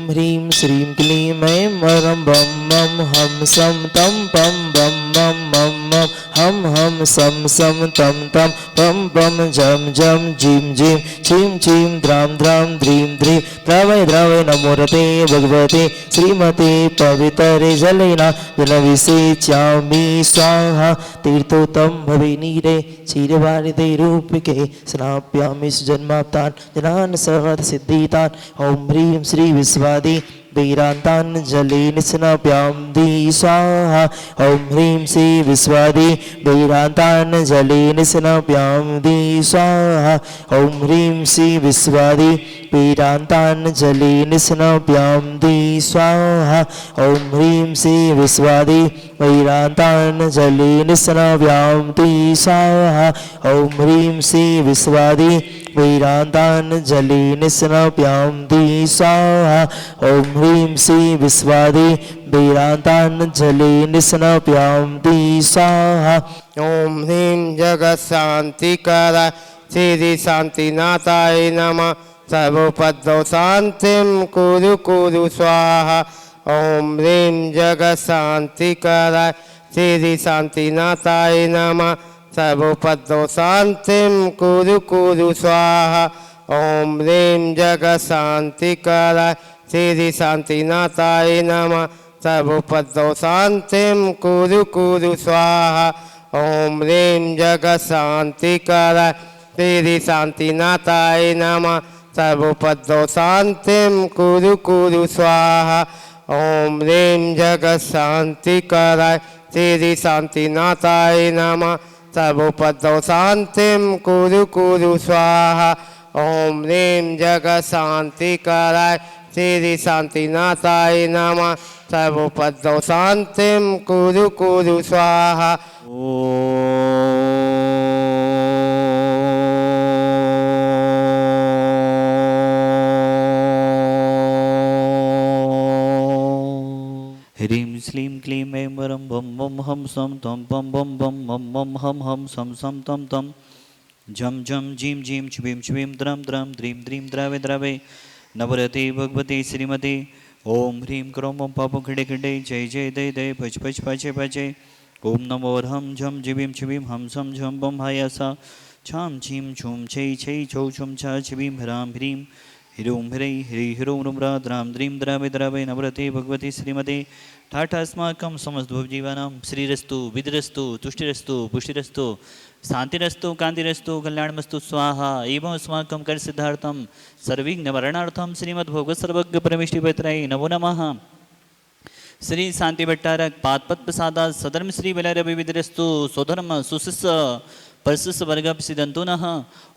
ह्रीं श्रीं क्लीं ऐं वरं बं मं हम सं तं पं बं मं मं मं हम हम सं सं तं तं पं पं जं जं जीं जीं छीं छीं द्रां द्रां द्रीं द्रीं द्रावय द्रावय नमोरते भगवते श्रीमते पवित्रे जलेना जलविसेच्यामि स्वाहा तीर्थोत्तम भवे नीरे क्षीरवारिधे रूपिके स्नाप्यामि सुजन्माप्तान् जनान् सहद सिद्धितान् ॐ ह्रीं श्री विश्वादि वीरान्तान् जलेन स्नाप्यामि स्वाहा ॐ ह्रीं श्री विश्वादि वीरान्तान् जलेन स्नाप्यामि स्वाहा ॐ ह्रीं श्री विश्वादि वीरान्तान् जलेन स्नाप्यामि स्वाहा ॐ ह्रीं श्री विश्वादि वीरान्तान् जलेन स्नाप्यामि स्वाहा ॐ ह्रीं श्री विश्वादि वीरान्तान् जलेन स्नाप्यामि स्वाहा ॐ ह्रीं श्री विश्वादि वीरान्तान् जलेन स्नाप्यामि स्वाहा ॐ ह्रीं जगत्शान्तिकराय श्री शान्तिनाथाय नमः सर्वोपद्रव शान्तिं कुरु कुरु स्वाहा ॐ ह्रीं जगत्शान्तिकराय श्री शान्तिनाथाय नमः सर्वोपद्रव शान्तिं कुरु कुरु स्वाहा ॐ ह्रीं जगत्शान्तिकराय श्री शान्तिनाथाय नमः सर्वोपद्रव शान्तिं कुरु कुरु स्वाहा ॐ ह्रीं जगत्शान्तिकराय श्री शान्तिनाथाय नमः सर्वोपद्रव शान्तिं कुरु कुरु स्वाहा ॐ ह्रीं जगत्शान्तिकराय श्री शान्तिनाथाय नमः सर्वोपद्रव शान्तिं कुरु कुरु स्वाहा ॐ ह्रीं जगत्शान्तिकराय श्री शान्तिनाथाय नमः सर्वोपद्रव शान्तिं कुरु कुरु स्वाहा ह्रीं श्रीं क्लीं ऐं वरं बं बं हम सं तं पं बं बं मं मं हम सं सं तं तं झं झं जीं जीं छ्वीं छ्वीं द्रां द्रां द्रीं द्रीं द्रावे द्रावे नवरते भगवते श्रीमते ओम ह्रीं क्रों ओम पापं खिडे खिडे जय जय दय दय भज भज पाचे पाचे ओम नमो हम झम जिवीं छिवीं हम सम झम बम हायासा छाम छीं छूम छै छै छौ छुम छा छिवीं ह्रां ह्रीं ह्रीं ह्रै ह्री ह्रों ह्रा द्रां द्रीं द्रावे द्रावे नवरते भगवती श्रीमते ठाठास्माकं समस्तभुवजीवानां श्रीरस्तु विद्रस्तु तुष्टिरस्तु पुष्टिरस्तु शांतिरस्तु कांतिरस्तु कल्याणमस्तु स्वाहा एवं अस्माकं कर सिद्धार्थं सर्विघ्नवरणार्थं श्रीमद्भगवत् सर्वज्ञ परमेष्टिपत्राय नमो नमः। श्री शांति भट्टारक पादपद प्रसादा सधर्म श्री विलरविविद्रस्तु स्वधर्म सुशिष्य परशिष्य वर्ग सिद्धंतु नः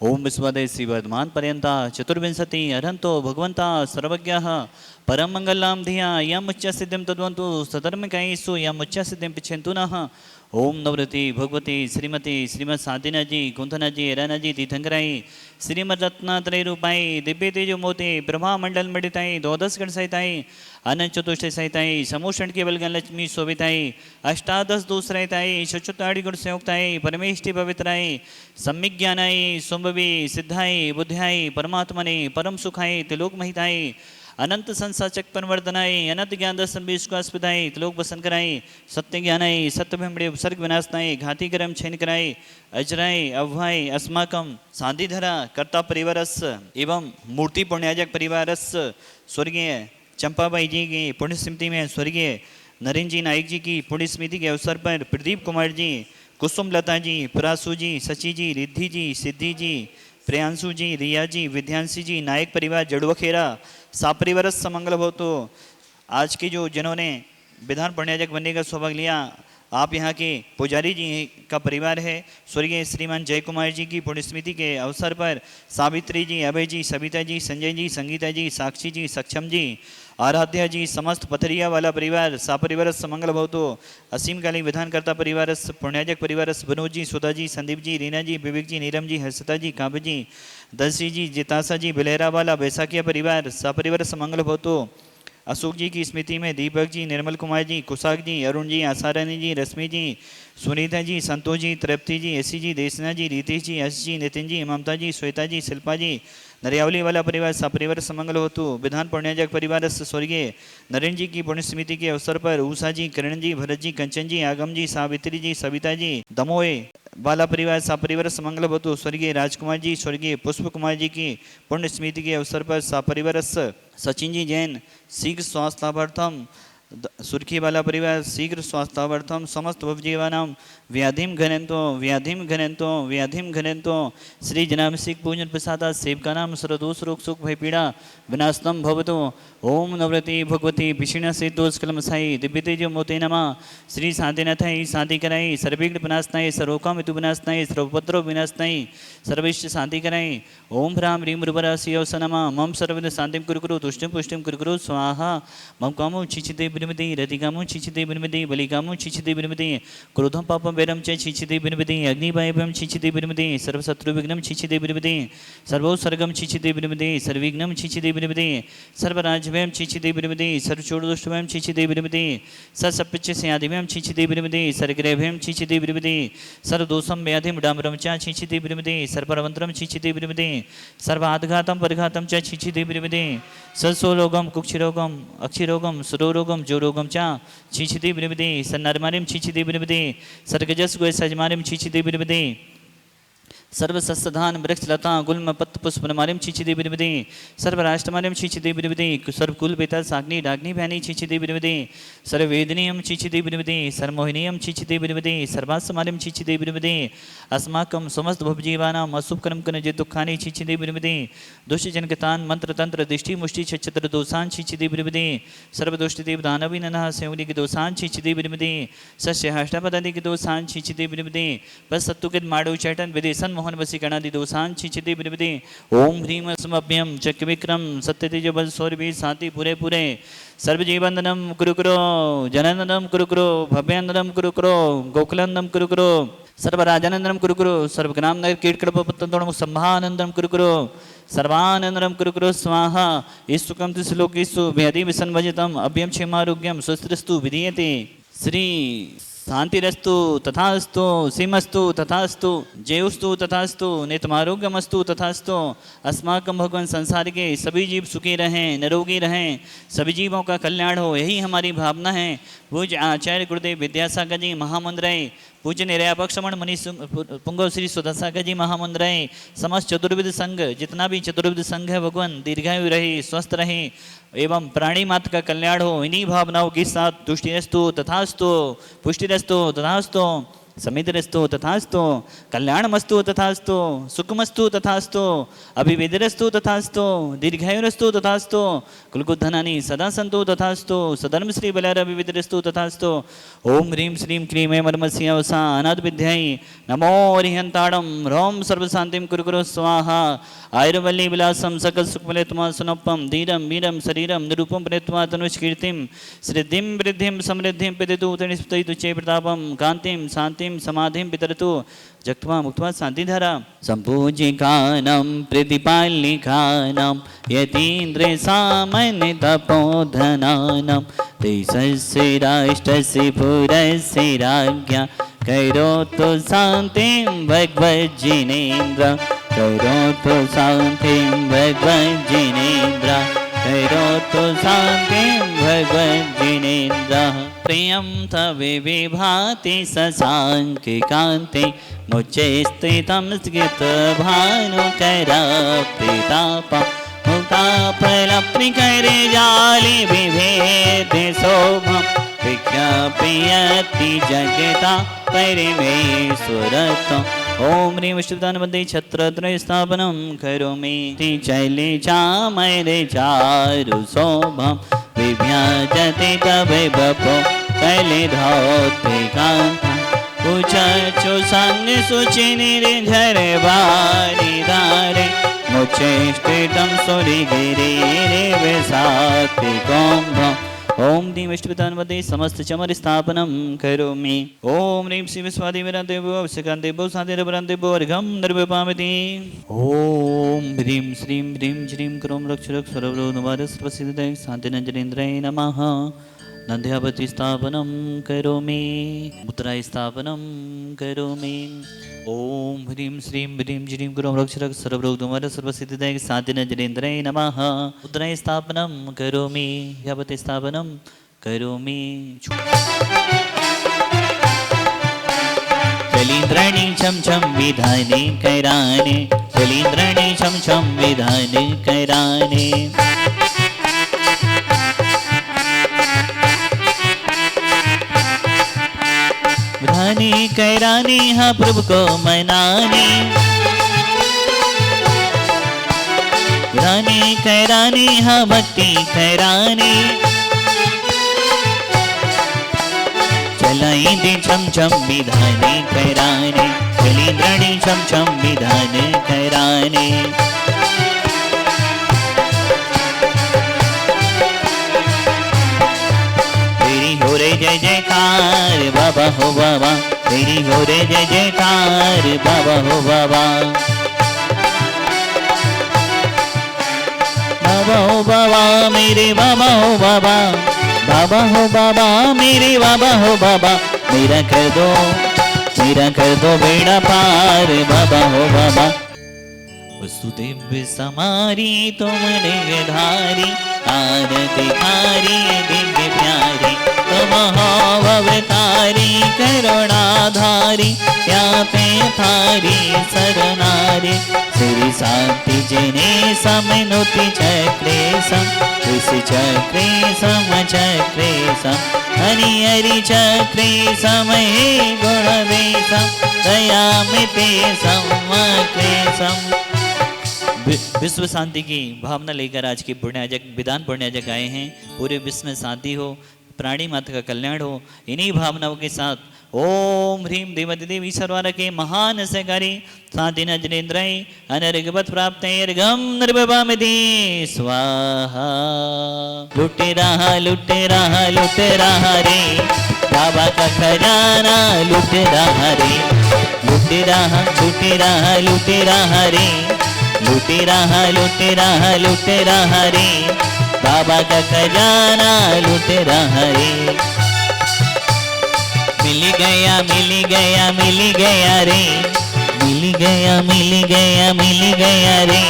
ओम विश्वदय श्री वर्धमान पर्यंता चतुर्विंशति अरहंतो भगवंता सर्वज्ञः परम मंगलां धिया यम उच्च सिद्धिं तद्वन्तु सधर्मिकायेषु यम उच्च सिद्धिं पिच्छन्तु नः ओम नवरती भगवती श्रीमती श्रीमद साधिना जी कुंथना जी राना जी तीर्थंकराई श्रीमद रत्नात्रय रूपाई दिव्य तेजो मोते ब्रह्मा मंडल मडिताई द्वादश गण सहिताई अनंत चतुष्ट सहिताई समूषण केवल गण लक्ष्मी शोभिताई अष्टादश दूसरहिताई शचुताड़ी गुण संयुक्ताई परमेष्टि पवित्राई सम्यक ज्ञानाई सुंभवी सिद्धाई बुद्ध्याई परमात्मने परम सुखाई त्रिलोक महिताई अनंत संसाचक परवर्धनाई अनंत ज्ञान दर्शन विश्वासपिताई त्रिलोक बसन कराई सत्य ज्ञानाई सत्य भिमड़े उपसर्ग विनाशनाई घाती करम छेन कराई अजराई अव्वाई अस्माकम साधिधरा कर्ता परिवारस एवं मूर्ति पुण्याजक परिवारस स्वर्गीय चंपाबाई जी की पुण्य स्मृति में स्वर्गीय नरेंद्र जी नायक जी की पुण्य स्मृति के अवसर पर प्रदीप कुमार जी कुसुम लता जी परासू जी सची जी रिद्धि जी सिद्धि जी प्रियांशु जी रिया जी विद्यांशी जी नायक परिवार जड़ुवखेरा सापरिवारस समंगल हो। तो आज के जो जिन्होंने विधान पुण्याजक बनने का सौभाग्य लिया आप यहाँ के पुजारी जी का परिवार है स्वर्गीय श्रीमान जय कुमार जी की पुण्यस्मृति के अवसर पर सावित्री जी अभय जी सविता जी संजय जी संगीता जी साक्षी जी सक्षम जी आराध्या जी समस्त पथरिया वाला परिवार सापरिवारस समंगल भवतो असीमकालीन विधानकर्ता परिवारस पुण्याजक परिवारस बनोज जी सुधा जी संदीप जी रीना जी विवेक जी नीरम जी हर्षता जी काव्य जी दर्शी जी जितासा जी बिलेरा वाला बैसाखिया परिवार सापरिवार समंगल भवतो अशोक जी की स्मृति में दीपक जी निर्मल कुमार जी कुशाक जी अरुण जी आसारानी जी रश्मि जी सुनीता जी संतोष जी तृप्ति जी एसी जी देशना जी रितेश जी यश जी नितिन जी ममता जी श्वेता जी शिल्पा जी नरियावली वाला परिवार सपरिवार समंगल होतु। विधान पुण्याजक परिवार स्वर्गीय नरेंद्र जी की पुण्य स्मृति के अवसर पर ऊषा जी, किरण जी, भरत जी, कंचन जी, आगम जी, सावित्री जी, सविता जी, दमोए वाला परिवार सपरिवार समंगल होतु। स्वर्गीय राजकुमार जी, स्वर्गीय पुष्प कुमार जी की पुण्य स्मृति के अवसर पर सपरिवार सचिन जी जैन शीघ्र स्वास्थ्यार्थम। सुर्खी वाला परिवार शीघ्र स्वास्थ्यार्थम समस्त भवजीवानां व्याधिम घनंतो श्री जनाभिषेक पूजन प्रसाद सेवकानां सर्वदोष रोग सुख भय पीड़ा विनाशनम भवतु। ओम नवरती भगवती पिशिण से दोषकलमसाई दिव्य तेज मोते नमः। श्री शांतिनाथाय शांति कराई सर्वविघ्न विनाशनाय सर्वकाम हेतु विनाशनाय सर्वोपद्रव विनाशनाय सर्विष्ट शांति कराई। ओम ह्रां ह्रीं मृपराशियोस नमः। मम सर्वविध शांतिं कुरु तुष्टिं पुष्टिं कुरु स्वाहा। मम कामो छिचिते विनिमिति रतिकामो छिचिते विनिमिति बलिकामो छिचिते विनिमिति क्रोधं पापं वैरं च छिचिते विनिमिति अग्निभयं छिचिते विनिमिति सर्वशत्रुविघ्नं छिचिते विनिमिति सर्वोत्सर्गं छिचिते विनिमिति सर्वविघ्नं छिचिते विनिमिति सर्वराजभयं छिचिते विनिमिति सर्वचोरदुष्टभयं छिचिते विनिमिति सर्वसप्पच्यस्यादिभयं छिचिते विनिमिति सर्वग्रहभयं छिचिते विनिमिति सर्वदोषं व्याधिं डाम्बरं च छिचिते विनिमिति सर्वपरमन्त्रं छिचिते विनिमिति सर्वाघातं परिघातं च छिचिते विनिमिति सत्सोरोगं कुक्षिरोगं अक्षिरोगं सुरोरोगं जोरोगं च छिचिते विनिमिति सन्नरमारिं छिचिते विनिमिति सर्गजस गोयसजमारिं छिचिते विनिमिति सर्वसस्यधान वृक्षलता गुल्म पत्र पुष्पनमारिं छिचिते विनिमिति सर्वराष्ट्रमारिं छिचिते विनिमिति सर्वकुलपेता साग्नि डाग्नि भैनी छिचिते विनिमिति सर्ववेदनीयं छिचिते विनिमिति सर्वमोहिनीयं छिचिते विनिमिति सर्वास्मारिं छिचिते विनिमिति अस्माकं समस्त भवजीवानाम् अशुभकर्म कनजे दुःखानि छिचिते विनिमिति दुष्टजनकतान् मंत्रतंत्र दृष्टि मुष्टि छत्र दोषान् छिचिते विनिमिति सर्वदुष्टदेव दानवीनः संयोगिक दोषान् छिचिते विनिमिति सस्यहाष्टापदादिक दोषान् छिचिते विनिमिति बसत्तुकित माडो चैटन विदेशन मोहन वसीकरणादि दोषान् छिचिते विनिमिति ओम ह्रीम समभ्यं चक्रविक्रम सत्यतेज बल सौरभि शांति पूरे पूरे सर्वजीवनदनं कुरु कुरु जननदनं कुरु कुरु भव्यानंदनं कुरु कुरु गोकुलानंदनं कुरु कुरु सर्वराजानंदनं कुरु कुरु सर्वग्राम नगर कीटकड़पत्तों संभानंदनं कुरु कुरु सर्वानंदनं कुरु कुरु स्वाहा। ईस्तुकं श्लोकेषु व्याधि विसन्वजितम् अभ्यं क्षेमारोग्यं स्वस्तिरस्तु विधीयते। श्री शांतिरस्तु तथास्तु सीमस्तु तथास्तु जयोस्तु तथास्तु नितमारोग्यमस्तु तथास्तु। अस्माकं भगवान संसार के सभी जीव सुखी रहें निरोगी रहें सभी जीवों का कल्याण हो यही हमारी भावना है। पूज्य आचार्य गुरुदेव विद्यासागर जी महामंद्रय पूज्य निर्यापक श्रमण मणि पुंगव श्री सुधासागर जी महामंद्रय समस्त चतुर्विध संघ जितना भी चतुर्विध संघ है भगवान दीर्घायु रहे स्वस्थ रहे एवं प्राणी मात्र का कल्याण हो इन्हीं भावनाओं के साथ तुष्टिरस्तु तथास्तु पुष्टिरस्तु तथास्तु समितिरस्तु तथास्तु कल्याणमस्तु तथास्तु सुखमस्तु तथास्तु अभिवेदरस्तु तथास्तु दीर्घायुरस्तु तथास्तु कुलकुधनानि सदा सन्तु तथास्तु सधर्म श्री बलारभिविदरस्तु तथास्तु। ओम ह्रीं श्रीं क्लीं ऐं परमस्यावसा अनाथ विद्यायै नमो हरिहंताड़ं ह्रौं सर्वशान्तिं कुरु कुरु स्वाहा। आयुर्वल्ली विलासं सकल सुखफलेत्मा सुनोपम धीरं वीरं शरीरं निरूपं प्रेत्वा तनुष्कीर्तिं सिद्धिं वृद्धिं समृद्धिं पितु तनिस्तुति चे प्रतापं कान्तिं शान्तिं समाधिं पितरतु जक्त्वा मुक्त्वा शान्तिधारा। सम्पूज्यकानां प्रतिपालिकानां यतीन्द्रसामान्य तपोधनानां देशस्य राष्ट्रस्य पुरस्य राज्ञा करोतु शान्तिं भगवज्जिनेन्द्र करोतु शान्तिं भगवज्जिनेन्द्र करोतु शान्तिं भगवज्जिनेन्द्र। प्रियं तवे विभाति शशाङ्के कान्ते मुचे स्थितं स्गितभानुकराप्तितापं मुक्ताफलप्निकरे जालि विभेदे शोभं विज्ञापयति जगता परिमेश्वरतम्। ओम ह्रीं विष्णुदानवन्दे छत्रत्रय स्थापनं करोमि चले चामरे चारु शोभं विभ्याजते तवे बपो कले धौते कान्ता उचचु संग सुचिनिर्झरे वारि धारे मुचे स्थितं सुरिगिरि विसाति कुम्भम्। ओम ह्रीं विष्णुदानवन्दे समस्त चमर स्थापनं करोमि। ओम ह्रीं श्री विश्वादिवीरादेवो अवश्यकान्देवो शान्तिरपरान्देवो अर्घं निर्विपामिति। ओम ह्रीं श्रीं ह्रीं श्रीं क्रों रक्ष रक्ष सर्वरोगनिवारक सर्वसिद्धिदायक शान्तिनञ्जनेन्द्राय नमः। नन्द्यावती स्थापनं करोमि मुद्रास्थापनं करोमि। ओम ह्रीं श्रीं ह्रीं श्रीं गुरुं रक्षरक्ष सर्वरोगदुमर सर्वसिद्धिदायक साधिनजनेन्द्राय नमः। मुद्रास्थापनं करोमि यावती स्थापनं करोमि। कलीन्द्राणि छम छम विधाने कैराने कलीन्द्राणि छम छम विधाने कैराने। विधाने कैराने हाँ प्रभु को मनाने विधाने कैराने हाँ भक्ति कैराने। चलाई दे छम छम विधाने कैराने कलीन्द्राणि छम छम विधाने कैराने। तेरी हो रे जय जयकार बाबा हो बाबा तेरी हो रे जय जयकार बाबा हो बाबा। बाबा हो बाबा मेरे बाबा हो बाबा बाबा हो बाबा मेरे बाबा हो बाबा। मेरा कर दो बेड़ा पार बाबा हो बाबा। वसुदेव समारी तुम धारी आरती हारी दिव्य प्यारी तुम हो अवतारी करुणाधारी पे थारी सरनारी। श्री शांति जने समनुति चक्रे सम चक्रे सम हरि हरि चक्रे समय गुण वेशम दया मिते सम। विश्व शांति की भावना लेकर आज की पुण्याजक विधान पुण्याजक आए हैं। पूरे विश्व में शांति हो प्राणी मात्र का कल्याण हो इन्हीं भावनाओं के साथ ओम ह्रीं देवदेव ईश्वर के महान सहकारी शांति नजनेन्द्राय अनर्गवत प्राप्त अर्घम निर्भवामिति स्वाहा। लुटे रहा रे बाबा का खजाना लुट रहा रे लुटे रहा रे लुटे रहा रे बाबा का खजाना लुट रहा रे। मिल गया रे मिल गया रे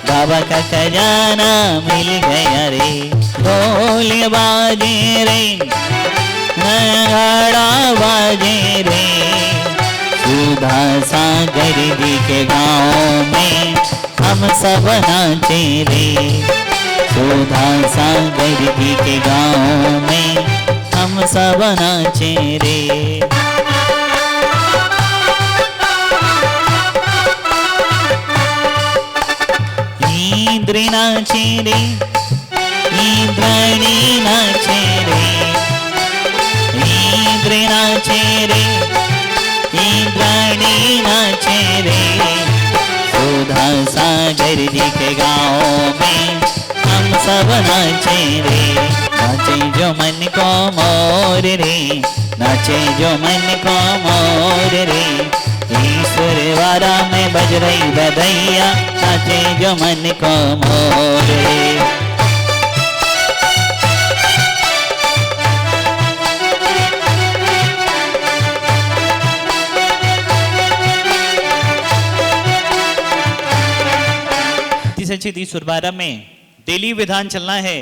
बाबा का खजाना मिल गया रे। ढोल बाजे रे नगाड़ा बाजे रे सुधा सागर जी के गाँव में हम सब नाचे रे। सुधा सागर जी के गाँव में हम सब नाचे रे। इंद्र नाचे रे इंद्राणी नाचे रे इंद्र नाचे रे इंद्राणी नाचे रे। सुधा सागर जी के गाँव में हम सब नाचे रे। नाचे जो मन को मोर रे नाचे जो मन को मोर रे। ईश्वर वारा में बज रही बधैया नाचे जो मन को मोर रे। सचित ईश्वर बारह में डेली विधान चलना है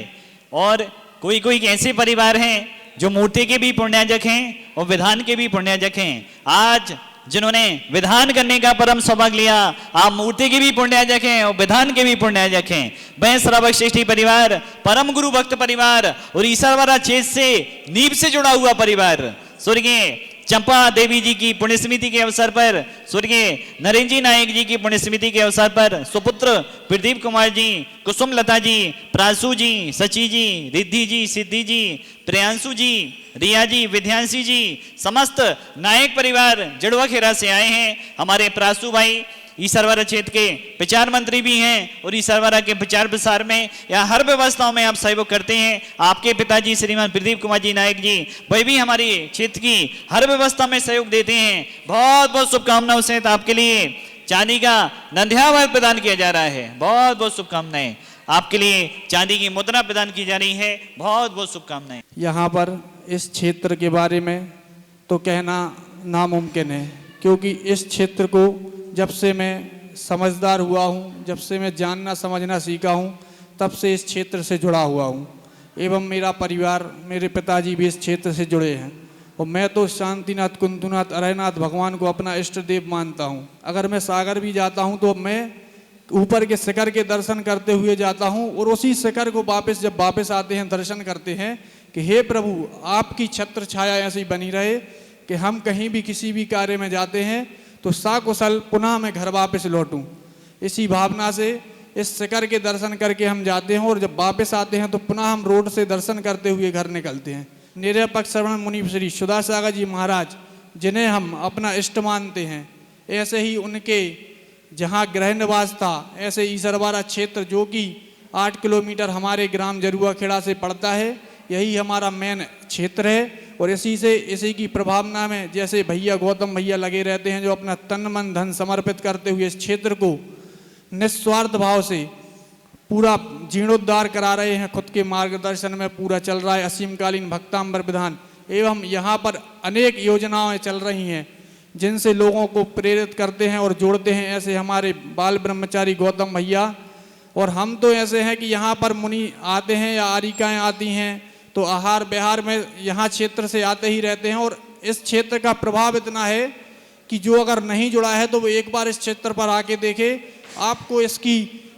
और कोई ऐसे परिवार हैं जो मूर्ति के भी पुण्याजक हैं और विधान के भी पुण्याजक हैं। आज जिन्होंने विधान करने का परम सौभाग्य लिया आप मूर्ति के भी पुण्याजक हैं और विधान के भी पुण्याजक हैं। वह सर्वश्रेष्ठी परिवार परम गुरु भक्त परिवार और ईश्वरवारा क्षेत्र से नींव से जुड़ा हुआ परिवार स्वर्गीय चंपा देवी जी की पुण्य स्मृति के अवसर पर स्वर्गीय नरेंद्र जी नायक जी की पुण्य स्मृति के अवसर पर सुपुत्र प्रदीप कुमार जी कुसुम लता जी प्रासू जी सची जी रिद्धि जी सिद्धि जी प्रियांशु जी रिया जी विद्यांशी जी समस्त नायक परिवार जड़वा खेरा से आए हैं। हमारे प्रासू भाई ईश्वरवारा क्षेत्र के प्रचार मंत्री भी हैं और ईश्वरवारा के प्रचार प्रसार में या हर व्यवस्थाओं में आप सहयोग करते हैं। आपके पिताजी श्रीमान प्रदीप कुमार जी नायक जी वह भी हमारी क्षेत्र की हर व्यवस्था में सहयोग देते हैं। बहुत बहुत शुभकामनाओं से आपके लिए चांदी का नंदियावाद प्रदान किया जा रहा है। बहुत बहुत शुभकामनाएं। आपके लिए चांदी की मुद्रा प्रदान की जा रही है। बहुत बहुत शुभकामनाएं। यहाँ पर इस क्षेत्र के बारे में तो कहना नामुमकिन है, क्योंकि इस क्षेत्र को जब से मैं समझदार हुआ हूँ, जब से मैं जानना समझना सीखा हूँ, तब से इस क्षेत्र से जुड़ा हुआ हूँ एवं मेरा परिवार, मेरे पिताजी भी इस क्षेत्र से जुड़े हैं। और मैं तो शांतिनाथ, कुंतुनाथ, अरयनाथ भगवान को अपना इष्ट देव मानता हूँ। अगर मैं सागर भी जाता हूँ तो मैं ऊपर के शिखर के दर्शन करते हुए जाता हूँ और उसी शिखर को जब वापस आते हैं दर्शन करते हैं कि हे प्रभु, आपकी छत्र छाया ऐसी बनी रहे कि हम कहीं भी किसी भी कार्य में जाते हैं तो साकुशल पुनः मैं घर वापस लौटूं। इसी भावना से इस शिखर के दर्शन करके हम जाते हैं और जब वापस आते हैं तो पुनः हम रोड से दर्शन करते हुए घर निकलते हैं। निरपेक्ष श्रवण मुनि श्री सुदासागर जी महाराज, जिन्हें हम अपना इष्ट मानते हैं, ऐसे ही उनके जहाँ गृह निवास था, ऐसे ईसरवाड़ा क्षेत्र जो कि 8 किलोमीटर हमारे ग्राम जरुआ खेड़ा से पड़ता है, यही हमारा मेन क्षेत्र है। और इसी की प्रभावना में जैसे भैया गौतम भैया लगे रहते हैं, जो अपना तन मन धन समर्पित करते हुए इस क्षेत्र को निस्वार्थ भाव से पूरा जीर्णोद्धार करा रहे हैं। खुद के मार्गदर्शन में पूरा चल रहा है असीमकालीन भक्तांबर विधान एवं यहाँ पर अनेक योजनाएं चल रही हैं जिनसे लोगों को प्रेरित करते हैं और जोड़ते हैं। ऐसे हमारे बाल ब्रह्मचारी गौतम भैया और हम तो ऐसे हैं कि यहाँ पर मुनि आते हैं या आरिकाएँ आती हैं तो आहार विहार में यहाँ क्षेत्र से आते ही रहते हैं। और इस क्षेत्र का प्रभाव इतना है कि जो अगर नहीं जुड़ा है तो वो एक बार इस क्षेत्र पर आके देखे, आपको इसकी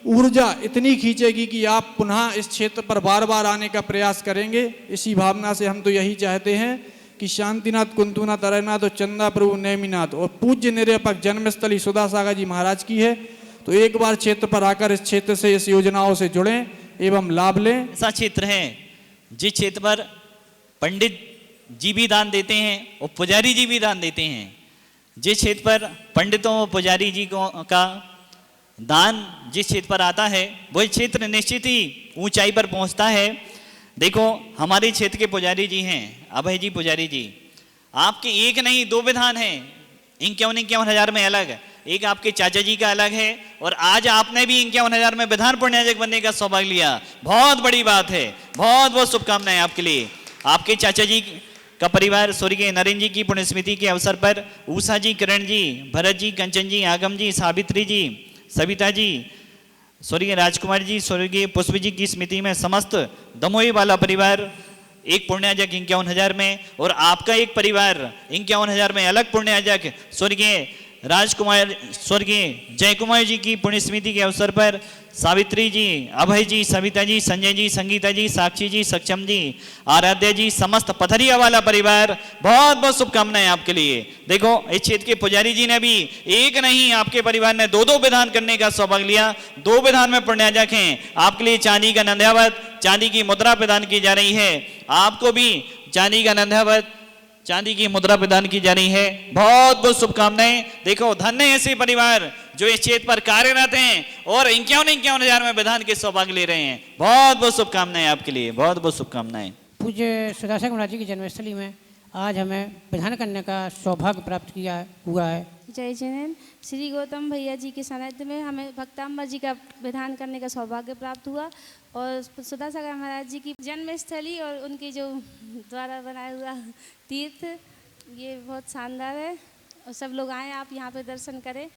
ऊर्जा इतनी खींचेगी कि आप पुनः इस क्षेत्र पर बार बार आने का प्रयास करेंगे। इसी भावना से हम तो यही चाहते हैं कि शांतिनाथ, कुंतुनाथ, अरयनाथ और चंदा प्रभु नेमिनाथ और पूज्य निरपेक्ष जन्मस्थली सुदासागर जी महाराज की है, तो एक बार क्षेत्र पर आकर इस क्षेत्र से, इस योजनाओं से जुड़ें एवं लाभ लें। ऐसा क्षेत्र है जिस क्षेत्र पर पंडित जी भी दान देते हैं और पुजारी जी भी दान देते हैं। जिस क्षेत्र पर पंडितों और पुजारी जी का दान जिस क्षेत्र पर आता है वही क्षेत्र निश्चित ही ऊंचाई पर पहुंचता है। देखो, हमारे क्षेत्र के पुजारी जी हैं अभय जी पुजारी जी, आपके एक नहीं 2 विधान हैं 51,000 में अलग। एक आपके चाचा जी का अलग है और आज आपने भी 51,000 में विधान पुण्याजक बनने का सौभाग्य लिया। बहुत बड़ी बात है, बहुत बहुत शुभकामनाएं आपके लिए। आपके चाचा जी का परिवार स्वर्गीय नरेंद्र जी की पुण्यस्मृति के अवसर पर उषा जी, किरण जी, भरत जी, कंचन जी, आगम जी, सावित्री जी, सविता जी, स्वर्गीय राजकुमार जी, स्वर्गीय पुष्प जी की स्मृति में समस्त दमोही वाला परिवार एक पुण्याजक 51,000 में और आपका एक परिवार 51,000 में अलग पुण्याजक स्वर्गीय राजकुमार, स्वर्गीय जयकुमार जी की पुण्यस्मृति के अवसर पर सावित्री जी, अभय जी, सविता जी, संजय जी, संगीता जी, साक्षी जी, सक्षम जी, आराध्या जी, समस्त पथरिया वाला परिवार, बहुत बहुत शुभकामनाएं आपके लिए। देखो, इस क्षेत्र के पुजारी जी ने भी एक नहीं, आपके परिवार ने 2-2 विधान करने का सौभाग्य लिया। 2 विधान में पुण्याजक हैं। आपके लिए चांदी का नंद्यावत, चांदी की मुद्रा प्रदान की जा रही है। आपको भी चांदी का नंद्यावत, चांदी की मुद्रा प्रदान की जा रही है। बहुत बहुत शुभकामनाएं। देखो, धन्य ऐसे परिवार जो इस क्षेत्र पर कार्यरत हैं और 51,000 में विधान के सौभाग्य ले रहे हैं। बहुत बहुत शुभकामनाएं आपके लिए, बहुत बहुत शुभकामनाएं। पूज्य सुदासागर महाराज जी की जन्मस्थली में आज हमें विधान करने का सौभाग्य प्राप्त हुआ है। जय जैन। श्री गौतम भैया जी के सानिध्य में हमें भक्तांबर जी का विधान करने का सौभाग्य प्राप्त हुआ और सुदासागर महाराज जी की जन्मस्थली और उनके जो द्वारा बनाया हुआ तीर्थ, ये बहुत शानदार है और सब लोग आएँ, आप यहाँ पे दर्शन करें।